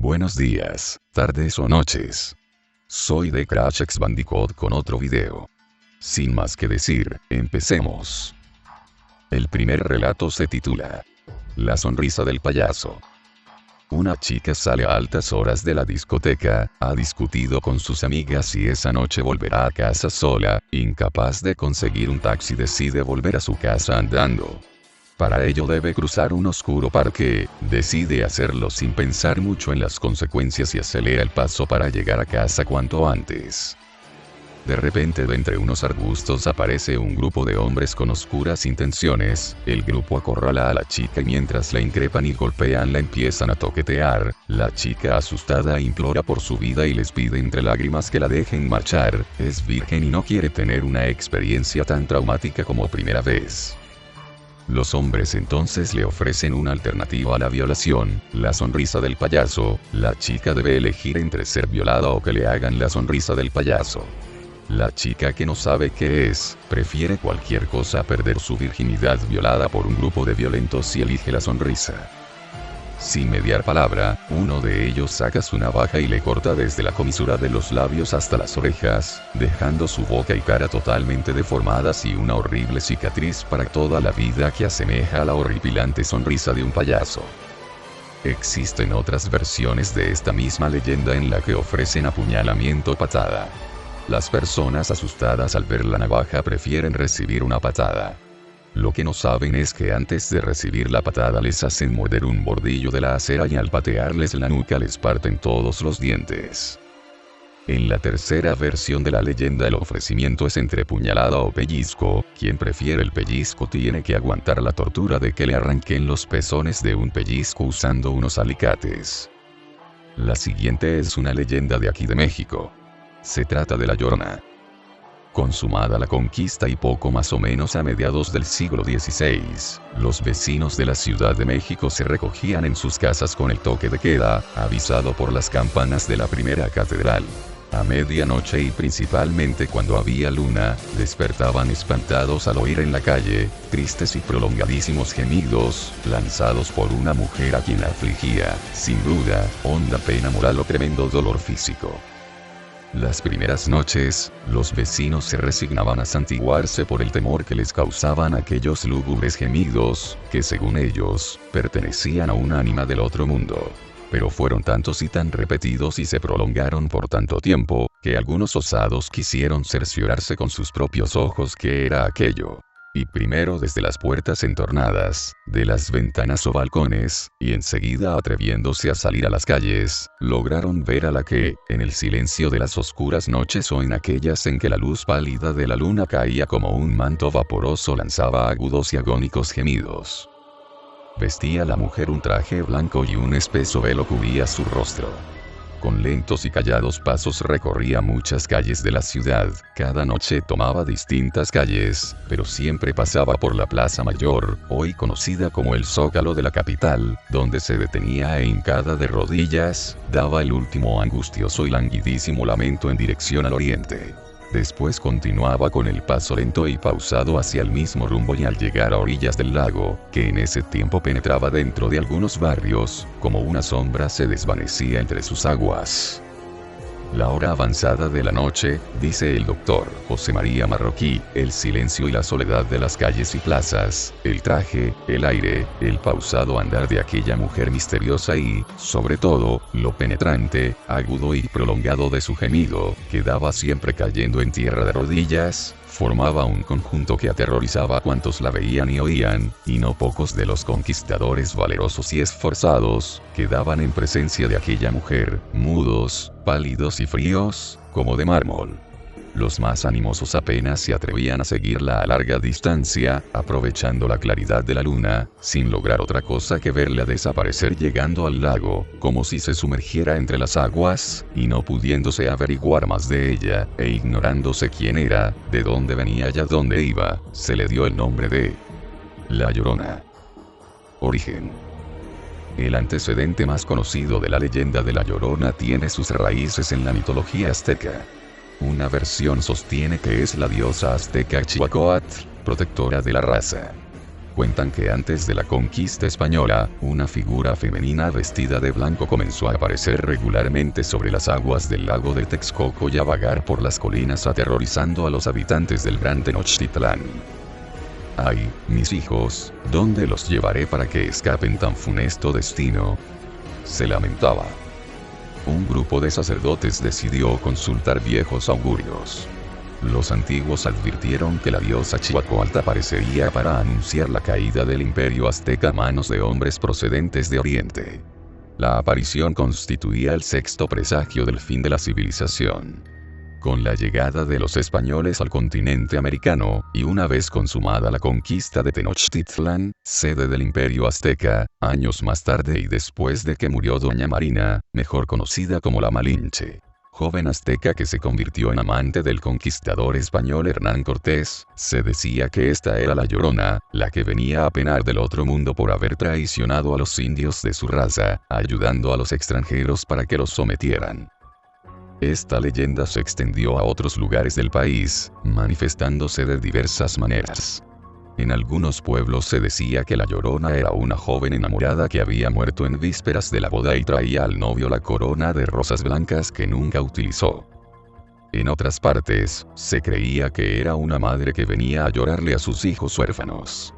Buenos días, tardes o noches. Soy de Crash X Bandicoot con otro video. Sin más que decir, empecemos. El primer relato se titula La sonrisa del payaso. Una chica sale a altas horas de la discoteca, ha discutido con sus amigas y esa noche volverá a casa sola, incapaz de conseguir un taxi decide volver a su casa andando. Para ello debe cruzar un oscuro parque, decide hacerlo sin pensar mucho en las consecuencias y acelera el paso para llegar a casa cuanto antes. De repente de entre unos arbustos aparece un grupo de hombres con oscuras intenciones, el grupo acorrala a la chica y mientras la increpan y golpean la empiezan a toquetear, la chica asustada implora por su vida y les pide entre lágrimas que la dejen marchar, es virgen y no quiere tener una experiencia tan traumática como primera vez. Los hombres entonces le ofrecen una alternativa a la violación, la sonrisa del payaso, la chica debe elegir entre ser violada o que le hagan la sonrisa del payaso. La chica que no sabe qué es, prefiere cualquier cosa a perder su virginidad violada por un grupo de violentos y elige la sonrisa. Sin mediar palabra, uno de ellos saca su navaja y le corta desde la comisura de los labios hasta las orejas, dejando su boca y cara totalmente deformadas y una horrible cicatriz para toda la vida que asemeja a la horripilante sonrisa de un payaso. Existen otras versiones de esta misma leyenda en la que ofrecen apuñalamiento o patada. Las personas asustadas al ver la navaja prefieren recibir una patada. Lo que no saben es que antes de recibir la patada les hacen morder un bordillo de la acera y al patearles la nuca les parten todos los dientes. En la tercera versión de la leyenda el ofrecimiento es entre puñalada o pellizco, quien prefiere el pellizco tiene que aguantar la tortura de que le arranquen los pezones de un pellizco usando unos alicates. La siguiente es una leyenda de aquí de México. Se trata de La Llorona. Consumada la conquista y poco más o menos a mediados del siglo XVI, los vecinos de la Ciudad de México se recogían en sus casas con el toque de queda, avisado por las campanas de la primera catedral. A medianoche y principalmente cuando había luna, despertaban espantados al oír en la calle, tristes y prolongadísimos gemidos, lanzados por una mujer a quien la afligía, sin duda, honda pena moral o tremendo dolor físico. Las primeras noches, los vecinos se resignaban a santiguarse por el temor que les causaban aquellos lúgubres gemidos, que según ellos, pertenecían a un ánima del otro mundo. Pero fueron tantos y tan repetidos y se prolongaron por tanto tiempo, que algunos osados quisieron cerciorarse con sus propios ojos qué era aquello. Y primero desde las puertas entornadas, de las ventanas o balcones, y enseguida atreviéndose a salir a las calles, lograron ver a la que, en el silencio de las oscuras noches o en aquellas en que la luz pálida de la luna caía como un manto vaporoso lanzaba agudos y agónicos gemidos. Vestía la mujer un traje blanco y un espeso velo cubría su rostro. Con lentos y callados pasos recorría muchas calles de la ciudad, cada noche tomaba distintas calles, pero siempre pasaba por la Plaza Mayor, hoy conocida como el Zócalo de la capital, donde se detenía e hincada de rodillas, daba el último angustioso y languidísimo lamento en dirección al oriente. Después continuaba con el paso lento y pausado hacia el mismo rumbo y al llegar a orillas del lago, que en ese tiempo penetraba dentro de algunos barrios, como una sombra se desvanecía entre sus aguas. La hora avanzada de la noche, dice el doctor José María Marroquí, el silencio y la soledad de las calles y plazas, el traje, el aire, el pausado andar de aquella mujer misteriosa y, sobre todo, lo penetrante, agudo y prolongado de su gemido, que daba siempre cayendo en tierra de rodillas, formaba un conjunto que aterrorizaba a cuantos la veían y oían, y no pocos de los conquistadores valerosos y esforzados, quedaban en presencia de aquella mujer, mudos, pálidos y fríos, como de mármol. Los más animosos apenas se atrevían a seguirla a larga distancia, aprovechando la claridad de la luna, sin lograr otra cosa que verla desaparecer llegando al lago, como si se sumergiera entre las aguas, y no pudiéndose averiguar más de ella, e ignorándose quién era, de dónde venía y a dónde iba, se le dio el nombre de La Llorona. Origen. El antecedente más conocido de la leyenda de La Llorona tiene sus raíces en la mitología azteca. Una versión sostiene que es la diosa azteca Chihuacoatl, protectora de la raza. Cuentan que antes de la conquista española, una figura femenina vestida de blanco comenzó a aparecer regularmente sobre las aguas del lago de Texcoco y a vagar por las colinas aterrorizando a los habitantes del Gran Tenochtitlán. Ay, mis hijos, ¿dónde los llevaré para que escapen tan funesto destino?, se lamentaba. Un grupo de sacerdotes decidió consultar viejos augurios. Los antiguos advirtieron que la diosa Chihuacoalta aparecería para anunciar la caída del imperio azteca a manos de hombres procedentes de Oriente. La aparición constituía el sexto presagio del fin de la civilización. Con la llegada de los españoles al continente americano, y una vez consumada la conquista de Tenochtitlán, sede del imperio azteca, años más tarde y después de que murió Doña Marina, mejor conocida como la Malinche, joven azteca que se convirtió en amante del conquistador español Hernán Cortés, se decía que esta era la Llorona, la que venía a penar del otro mundo por haber traicionado a los indios de su raza, ayudando a los extranjeros para que los sometieran. Esta leyenda se extendió a otros lugares del país, manifestándose de diversas maneras. En algunos pueblos se decía que la Llorona era una joven enamorada que había muerto en vísperas de la boda y traía al novio la corona de rosas blancas que nunca utilizó. En otras partes, se creía que era una madre que venía a llorarle a sus hijos huérfanos.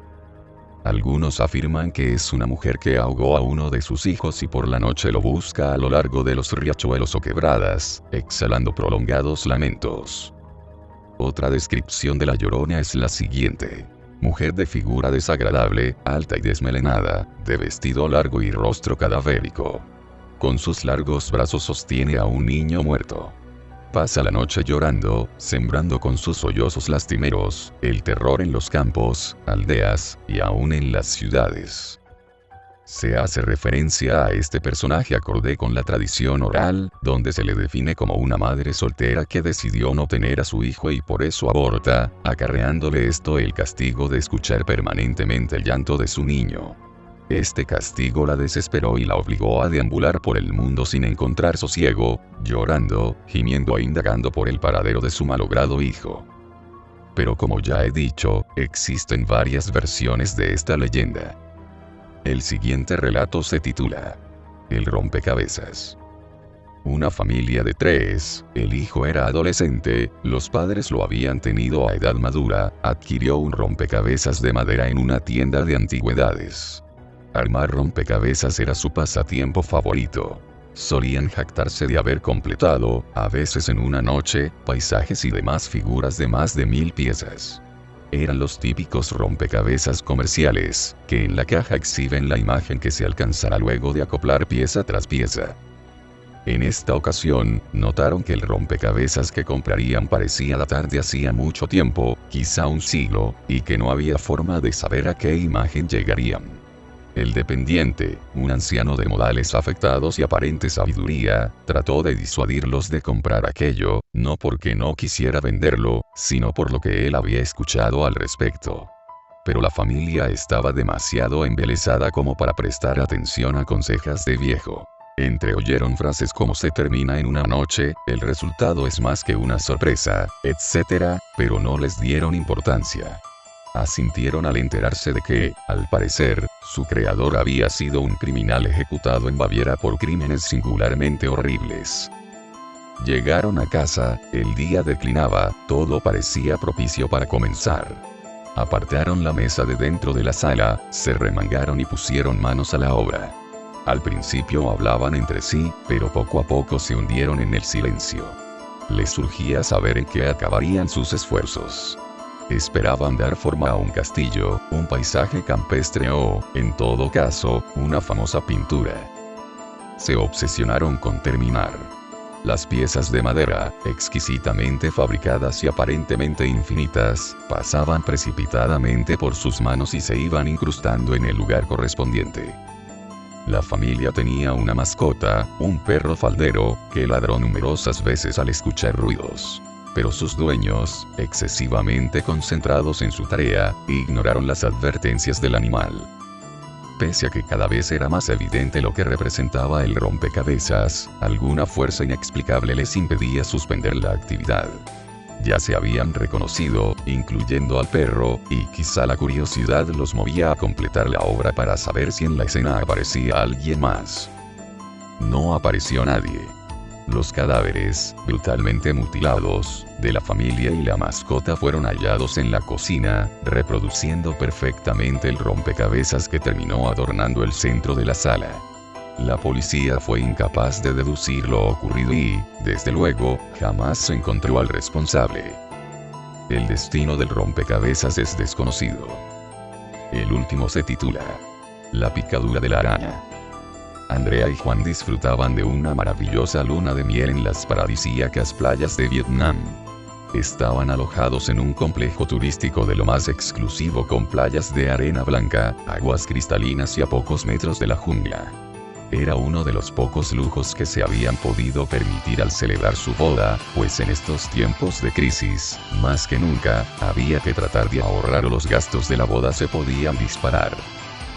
Algunos afirman que es una mujer que ahogó a uno de sus hijos y por la noche lo busca a lo largo de los riachuelos o quebradas, exhalando prolongados lamentos. Otra descripción de la Llorona es la siguiente. Mujer de figura desagradable, alta y desmelenada, de vestido largo y rostro cadavérico. Con sus largos brazos sostiene a un niño muerto. Pasa la noche llorando, sembrando con sus sollozos lastimeros, el terror en los campos, aldeas, y aún en las ciudades. Se hace referencia a este personaje acorde con la tradición oral, donde se le define como una madre soltera que decidió no tener a su hijo y por eso aborta, acarreándole esto el castigo de escuchar permanentemente el llanto de su niño. Este castigo la desesperó y la obligó a deambular por el mundo sin encontrar sosiego, llorando, gimiendo e indagando por el paradero de su malogrado hijo. Pero como ya he dicho, existen varias versiones de esta leyenda. El siguiente relato se titula El rompecabezas. Una familia de 3, el hijo era adolescente, los padres lo habían tenido a edad madura, adquirió un rompecabezas de madera en una tienda de antigüedades. Armar rompecabezas era su pasatiempo favorito. Solían jactarse de haber completado, a veces en una noche, paisajes y demás figuras de más de 1000 piezas. Eran los típicos rompecabezas comerciales, que en la caja exhiben la imagen que se alcanzará luego de acoplar pieza tras pieza. En esta ocasión, notaron que el rompecabezas que comprarían parecía datar de hacía mucho tiempo, quizá un siglo, y que no había forma de saber a qué imagen llegarían. El dependiente, un anciano de modales afectados y aparente sabiduría, trató de disuadirlos de comprar aquello, no porque no quisiera venderlo, sino por lo que él había escuchado al respecto. Pero la familia estaba demasiado embelesada como para prestar atención a consejas de viejo. Entreoyeron frases como se termina en una noche, el resultado es más que una sorpresa, etc., pero no les dieron importancia. Asintieron al enterarse de que, al parecer, su creador había sido un criminal ejecutado en Baviera por crímenes singularmente horribles. Llegaron a casa, el día declinaba, todo parecía propicio para comenzar. Apartaron la mesa de dentro de la sala, se remangaron y pusieron manos a la obra. Al principio hablaban entre sí, pero poco a poco se hundieron en el silencio. Les surgía saber en qué acabarían sus esfuerzos. Esperaban dar forma a un castillo, un paisaje campestre o, en todo caso, una famosa pintura. Se obsesionaron con terminar. Las piezas de madera, exquisitamente fabricadas y aparentemente infinitas, pasaban precipitadamente por sus manos y se iban incrustando en el lugar correspondiente. La familia tenía una mascota, un perro faldero, que ladró numerosas veces al escuchar ruidos. Pero sus dueños, excesivamente concentrados en su tarea, ignoraron las advertencias del animal. Pese a que cada vez era más evidente lo que representaba el rompecabezas, alguna fuerza inexplicable les impedía suspender la actividad. ya se habían reconocido, incluyendo al perro, y quizá la curiosidad los movía a completar la obra para saber si en la escena aparecía alguien más. No apareció nadie. Los cadáveres, brutalmente mutilados, de la familia y la mascota fueron hallados en la cocina, reproduciendo perfectamente el rompecabezas que terminó adornando el centro de la sala. La policía fue incapaz de deducir lo ocurrido y, desde luego, jamás se encontró al responsable. El destino del rompecabezas es desconocido. El último se titula La picadura de la araña. Andrea y Juan disfrutaban de una maravillosa luna de miel en las paradisíacas playas de Vietnam. Estaban alojados en un complejo turístico de lo más exclusivo con playas de arena blanca, aguas cristalinas y a pocos metros de la jungla. Era uno de los pocos lujos que se habían podido permitir al celebrar su boda, pues en estos tiempos de crisis, más que nunca, había que tratar de ahorrar o los gastos de la boda se podían disparar.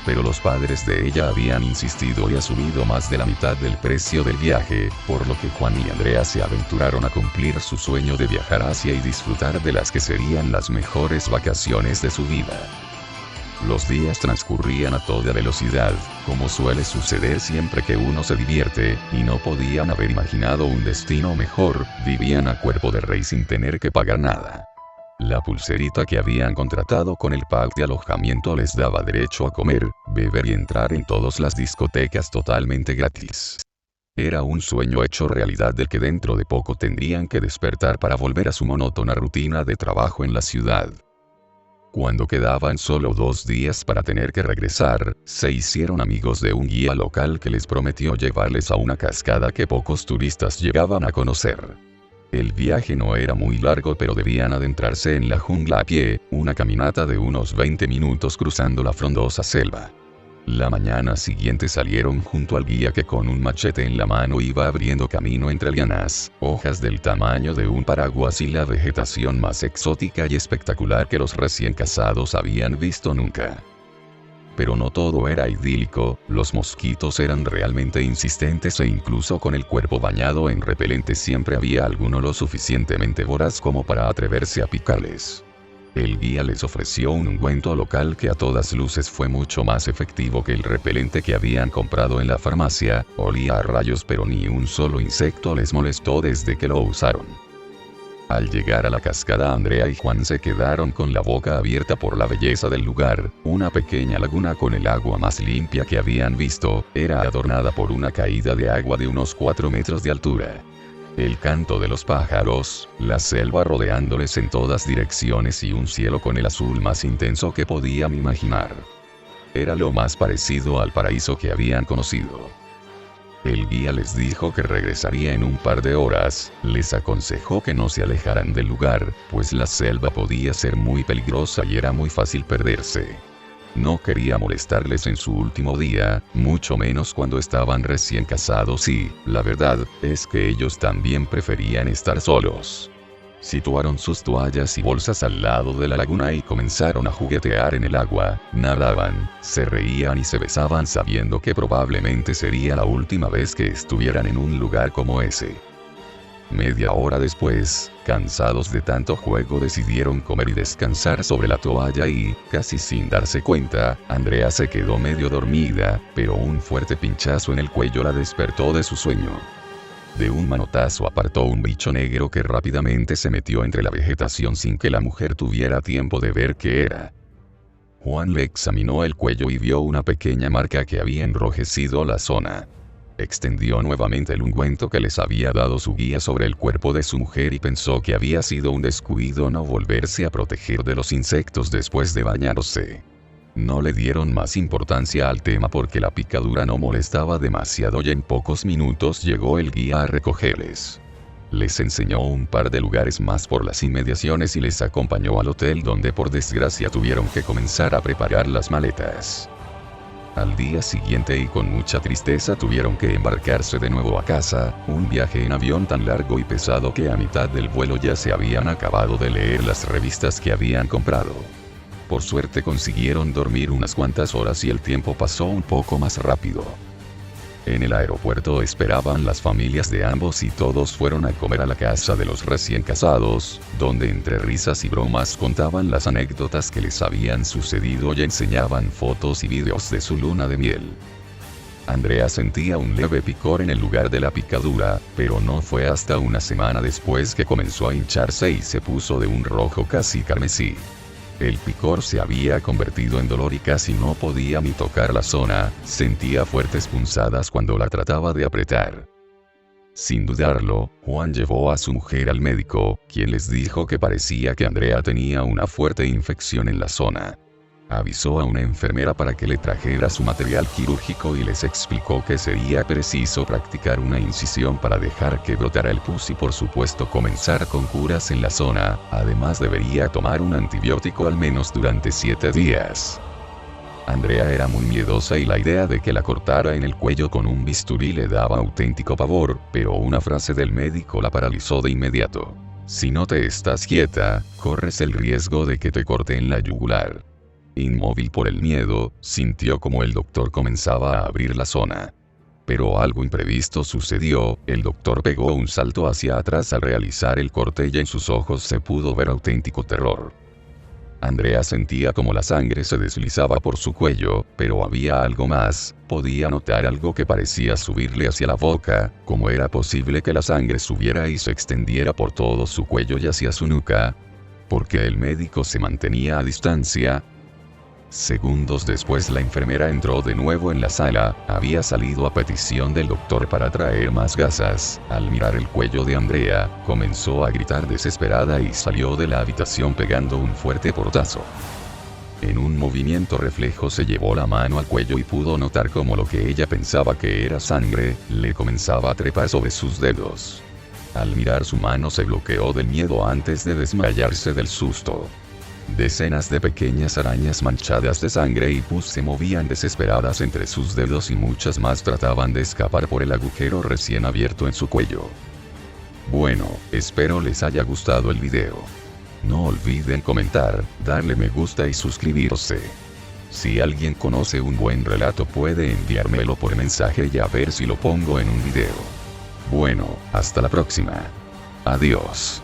Pero los padres de ella habían insistido y asumido más de la mitad del precio del viaje, por lo que Juan y Andrea se aventuraron a cumplir su sueño de viajar a Asia y disfrutar de las que serían las mejores vacaciones de su vida. Los días transcurrían a toda velocidad, como suele suceder siempre que uno se divierte, y no podían haber imaginado un destino mejor, vivían a cuerpo de rey sin tener que pagar nada. La pulserita que habían contratado con el pack de alojamiento les daba derecho a comer, beber y entrar en todas las discotecas totalmente gratis. Era un sueño hecho realidad del que dentro de poco tendrían que despertar para volver a su monótona rutina de trabajo en la ciudad. Cuando quedaban solo 2 días para tener que regresar, se hicieron amigos de un guía local que les prometió llevarles a una cascada que pocos turistas llegaban a conocer. El viaje no era muy largo, pero debían adentrarse en la jungla a pie, una caminata de unos 20 minutos cruzando la frondosa selva. La mañana siguiente salieron junto al guía que con un machete en la mano iba abriendo camino entre lianas, hojas del tamaño de un paraguas y la vegetación más exótica y espectacular que los recién casados habían visto nunca. Pero no todo era idílico, los mosquitos eran realmente insistentes e incluso con el cuerpo bañado en repelente siempre había alguno lo suficientemente voraz como para atreverse a picarles. El guía les ofreció un ungüento local que a todas luces fue mucho más efectivo que el repelente que habían comprado en la farmacia, olía a rayos pero ni un solo insecto les molestó desde que lo usaron. Al llegar a la cascada, Andrea y Juan se quedaron con la boca abierta por la belleza del lugar, una pequeña laguna con el agua más limpia que habían visto, era adornada por una caída de agua de unos 4 metros de altura. El canto de los pájaros, la selva rodeándoles en todas direcciones y un cielo con el azul más intenso que podían imaginar. Era lo más parecido al paraíso que habían conocido. El guía les dijo que regresaría en un par de horas, les aconsejó que no se alejaran del lugar, pues la selva podía ser muy peligrosa y era muy fácil perderse. No quería molestarles en su último día, mucho menos cuando estaban recién casados y, la verdad, es que ellos también preferían estar solos. Situaron sus toallas y bolsas al lado de la laguna y comenzaron a juguetear en el agua, nadaban, se reían y se besaban sabiendo que probablemente sería la última vez que estuvieran en un lugar como ese. Media hora después, cansados de tanto juego decidieron comer y descansar sobre la toalla y, casi sin darse cuenta, Andrea se quedó medio dormida, pero un fuerte pinchazo en el cuello la despertó de su sueño. De un manotazo apartó un bicho negro que rápidamente se metió entre la vegetación sin que la mujer tuviera tiempo de ver qué era. Juan le examinó el cuello y vio una pequeña marca que había enrojecido la zona. Extendió nuevamente el ungüento que les había dado su guía sobre el cuerpo de su mujer y pensó que había sido un descuido no volverse a proteger de los insectos después de bañarse. No le dieron más importancia al tema porque la picadura no molestaba demasiado y en pocos minutos llegó el guía a recogerles. Les enseñó un par de lugares más por las inmediaciones y les acompañó al hotel donde por desgracia tuvieron que comenzar a preparar las maletas. Al día siguiente y con mucha tristeza tuvieron que embarcarse de nuevo a casa, un viaje en avión tan largo y pesado que a mitad del vuelo ya se habían acabado de leer las revistas que habían comprado. Por suerte consiguieron dormir unas cuantas horas y el tiempo pasó un poco más rápido. En el aeropuerto esperaban las familias de ambos y todos fueron a comer a la casa de los recién casados, donde entre risas y bromas contaban las anécdotas que les habían sucedido y enseñaban fotos y videos de su luna de miel. Andrea sentía un leve picor en el lugar de la picadura, pero no fue hasta una semana después que comenzó a hincharse y se puso de un rojo casi carmesí. El picor se había convertido en dolor y casi no podía ni tocar la zona, sentía fuertes punzadas cuando la trataba de apretar. Sin dudarlo, Juan llevó a su mujer al médico, quien les dijo que parecía que Andrea tenía una fuerte infección en la zona. Avisó a una enfermera para que le trajera su material quirúrgico y les explicó que sería preciso practicar una incisión para dejar que brotara el pus y por supuesto comenzar con curas en la zona, además debería tomar un antibiótico al menos durante 7 días. Andrea era muy miedosa y la idea de que la cortara en el cuello con un bisturí le daba auténtico pavor, pero una frase del médico la paralizó de inmediato. Si no te estás quieta, corres el riesgo de que te corten la yugular. Inmóvil por el miedo, sintió como el doctor comenzaba a abrir la zona. Pero algo imprevisto sucedió, el doctor pegó un salto hacia atrás al realizar el corte y en sus ojos se pudo ver auténtico terror. Andrea sentía como la sangre se deslizaba por su cuello, pero había algo más, podía notar algo que parecía subirle hacia la boca. ¿Cómo era posible que la sangre subiera y se extendiera por todo su cuello y hacia su nuca? ¿Por qué el médico se mantenía a distancia? Segundos después la enfermera entró de nuevo en la sala, había salido a petición del doctor para traer más gasas. Al mirar el cuello de Andrea, comenzó a gritar desesperada y salió de la habitación pegando un fuerte portazo. En un movimiento reflejo se llevó la mano al cuello y pudo notar cómo lo que ella pensaba que era sangre, le comenzaba a trepar sobre sus dedos. Al mirar su mano se bloqueó del miedo antes de desmayarse del susto. Decenas de pequeñas arañas manchadas de sangre y pus se movían desesperadas entre sus dedos y muchas más trataban de escapar por el agujero recién abierto en su cuello. Bueno, espero les haya gustado el video. No olviden comentar, darle me gusta y suscribirse. Si alguien conoce un buen relato puede enviármelo por mensaje y a ver si lo pongo en un video. Bueno, hasta la próxima. Adiós.